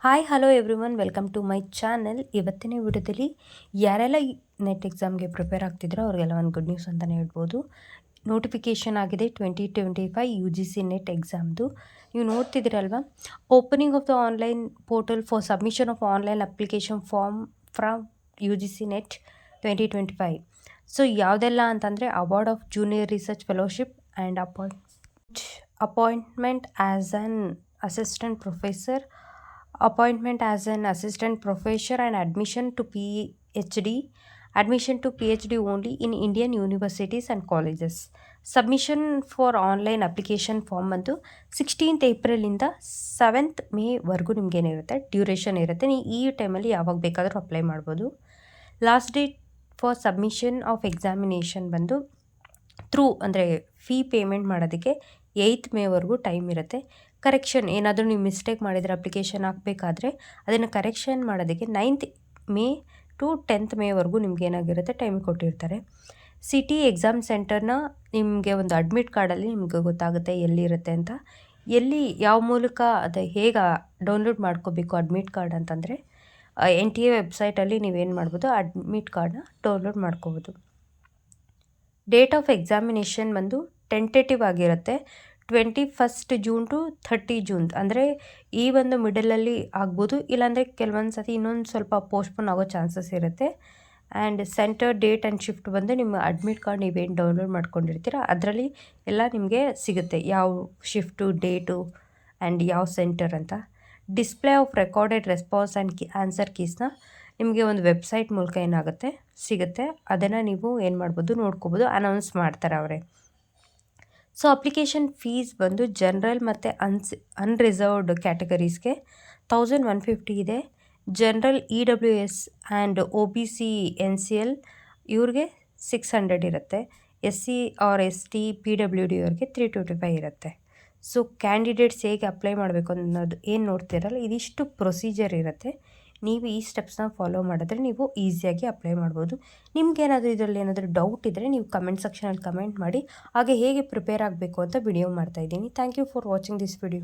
Hi hello everyone welcome to my channel. ಇವತ್ತಿನ ವಿಡಿಯೋದಲ್ಲಿ ಯಾರೆಲ್ಲ ನೆಟ್ ಎಕ್ಸಾಮ್ಗೆ ಪ್ರಿಪೇರ್ ಆಗ್ತಿದ್ರೋ ಅವ್ರಿಗೆಲ್ಲ ಒಂದು ಗುಡ್ ನ್ಯೂಸ್ ಅಂತಲೇ ಹೇಳ್ಬೋದು. ನೋಟಿಫಿಕೇಷನ್ ಆಗಿದೆ 2025 ಯು ಜಿ ಸಿ ನೆಟ್ ಎಕ್ಸಾಮ್ದು. ನೀವು ನೋಡ್ತಿದ್ದೀರಲ್ವಾ, opening of the online portal for submission of online application form from U G C net 2025. So ಯಾವುದೆಲ್ಲ ಅಂತಂದರೆ award of junior research fellowship and appointment as an assistant professor, appointment as an assistant professor and admission to PhD only in Indian universities and colleges. Submission for online application form ಅಂದು 16th ಏಪ್ರಿಲಿಂದ 7th ಮೇವರೆಗೂ ನಿಮಗೇನಿರುತ್ತೆ duration ಇರುತ್ತೆ. ನೀವು ಈ ಟೈಮಲ್ಲಿ ಯಾವಾಗ ಬೇಕಾದರೂ apply ಮಾಡ್ಬೋದು. Last date for submission of examination ಬಂದು through ಅಂದರೆ ಫೀ ಪೇಮೆಂಟ್ ಮಾಡೋದಕ್ಕೆ 8th ಮೇವರೆಗೂ ಟೈಮ್ ಇರುತ್ತೆ. ಕರೆಕ್ಷನ್ ಏನಾದರೂ ನೀವು ಮಿಸ್ಟೇಕ್ ಮಾಡಿದರೆ ಅಪ್ಲಿಕೇಶನ್ ಹಾಕಬೇಕಾದ್ರೆ ಅದನ್ನು ಕರೆಕ್ಷನ್ ಮಾಡೋದಕ್ಕೆ 9th ಮೇ ಟು 10th ಮೇವರೆಗೂ ನಿಮ್ಗೆ ಏನಾಗಿರುತ್ತೆ ಟೈಮ್ ಕೊಟ್ಟಿರ್ತಾರೆ. ಸಿಟಿ ಎಕ್ಸಾಮ್ ಸೆಂಟರ್ನ ನಿಮಗೆ ಒಂದು ಅಡ್ಮಿಟ್ ಕಾರ್ಡಲ್ಲಿ ನಿಮಗೆ ಗೊತ್ತಾಗುತ್ತೆ ಎಲ್ಲಿರುತ್ತೆ ಅಂತ. ಎಲ್ಲಿ ಯಾವ ಮೂಲಕ ಅದು ಹೇಗೆ ಡೌನ್ಲೋಡ್ ಮಾಡ್ಕೋಬೇಕು ಅಡ್ಮಿಟ್ ಕಾರ್ಡ್ ಅಂತಂದರೆ NTA ವೆಬ್ಸೈಟಲ್ಲಿ ನೀವೇನು ಮಾಡ್ಬೋದು, ಅಡ್ಮಿಟ್ ಕಾರ್ಡ್ನ ಡೌನ್ಲೋಡ್ ಮಾಡ್ಕೋಬೋದು. ಡೇಟ್ ಆಫ್ ಎಕ್ಸಾಮಿನೇಷನ್ ಬಂದು ಟೆಂಟೇಟಿವ್ ಆಗಿರುತ್ತೆ 21st ಜೂನ್ ಟು 30 ಜೂನ್. ಅಂದರೆ ಈ ಒಂದು ಮಿಡಲಲ್ಲಿ ಆಗ್ಬೋದು, ಇಲ್ಲಾಂದರೆ ಕೆಲವೊಂದು ಸತಿ ಇನ್ನೊಂದು ಸ್ವಲ್ಪ ಪೋಸ್ಟ್ಪೋನ್ ಆಗೋ ಚಾನ್ಸಸ್ ಇರುತ್ತೆ. And centre date and shift ಬಂದು ನಿಮ್ಮ ಅಡ್ಮಿಟ್ ಕಾರ್ಡ್ ನೀವೇನು ಡೌನ್ಲೋಡ್ ಮಾಡ್ಕೊಂಡಿರ್ತೀರ ಅದರಲ್ಲಿ ಎಲ್ಲ ನಿಮಗೆ ಸಿಗುತ್ತೆ, ಯಾವ ಶಿಫ್ಟು, ಡೇಟು ಆ್ಯಂಡ್ ಯಾವ ಸೆಂಟರ್ ಅಂತ. Display of recorded response and answer ಕೀಸ್ನ ನಿಮಗೆ ಒಂದು ವೆಬ್ಸೈಟ್ ಮೂಲಕ ಏನಾಗುತ್ತೆ ಸಿಗುತ್ತೆ. ಅದನ್ನು ನೀವು ಏನು ಮಾಡ್ಬೋದು ನೋಡ್ಕೋಬೋದು, ಅನೌನ್ಸ್ ಮಾಡ್ತಾರೆ ಅವರೇ. ಸೊ ಅಪ್ಲಿಕೇಶನ್ ಫೀಸ್ ಬಂದು ಜನರಲ್ ಮತ್ತು ಅನ್ರಿಸರ್ವ್ಡ್ ಕ್ಯಾಟಗರೀಸ್ಗೆ 1150 ಇದೆ. General EWS and OBC NCL ಇವ್ರಿಗೆ 600 ಇರುತ್ತೆ. SC ಆರ್ ST PWD ಅವ್ರಿಗೆ 325 ಇರುತ್ತೆ. ಸೊ ಕ್ಯಾಂಡಿಡೇಟ್ಸ್ ಹೇಗೆ ಅಪ್ಲೈ ಮಾಡಬೇಕು ಅನ್ನೋದು ಏನು ನೋಡ್ತಿರಲ್ಲ, ಇದಿಷ್ಟು ಪ್ರೊಸೀಜರ್ ಇರುತ್ತೆ. ನೀವು ಈ ಸ್ಟೆಪ್ಸ್ನ ಫಾಲೋ ಮಾಡಿದ್ರೆ ನೀವು ಈಸಿಯಾಗಿ ಅಪ್ಲೈ ಮಾಡ್ಬೋದು. ನಿಮ್ಗೇನಾದರೂ ಇದರಲ್ಲಿ ಏನಾದರೂ ಡೌಟ್ ಇದ್ದರೆ ನೀವು ಕಮೆಂಟ್ ಸೆಕ್ಷನಲ್ಲಿ ಕಮೆಂಟ್ ಮಾಡಿ. ಹಾಗೆ ಹೇಗೆ ಪ್ರಿಪೇರ್ ಆಗಬೇಕು ಅಂತ ವಿಡಿಯೋ ಮಾಡ್ತಾಯಿದ್ದೀನಿ. Thank you for watching this video.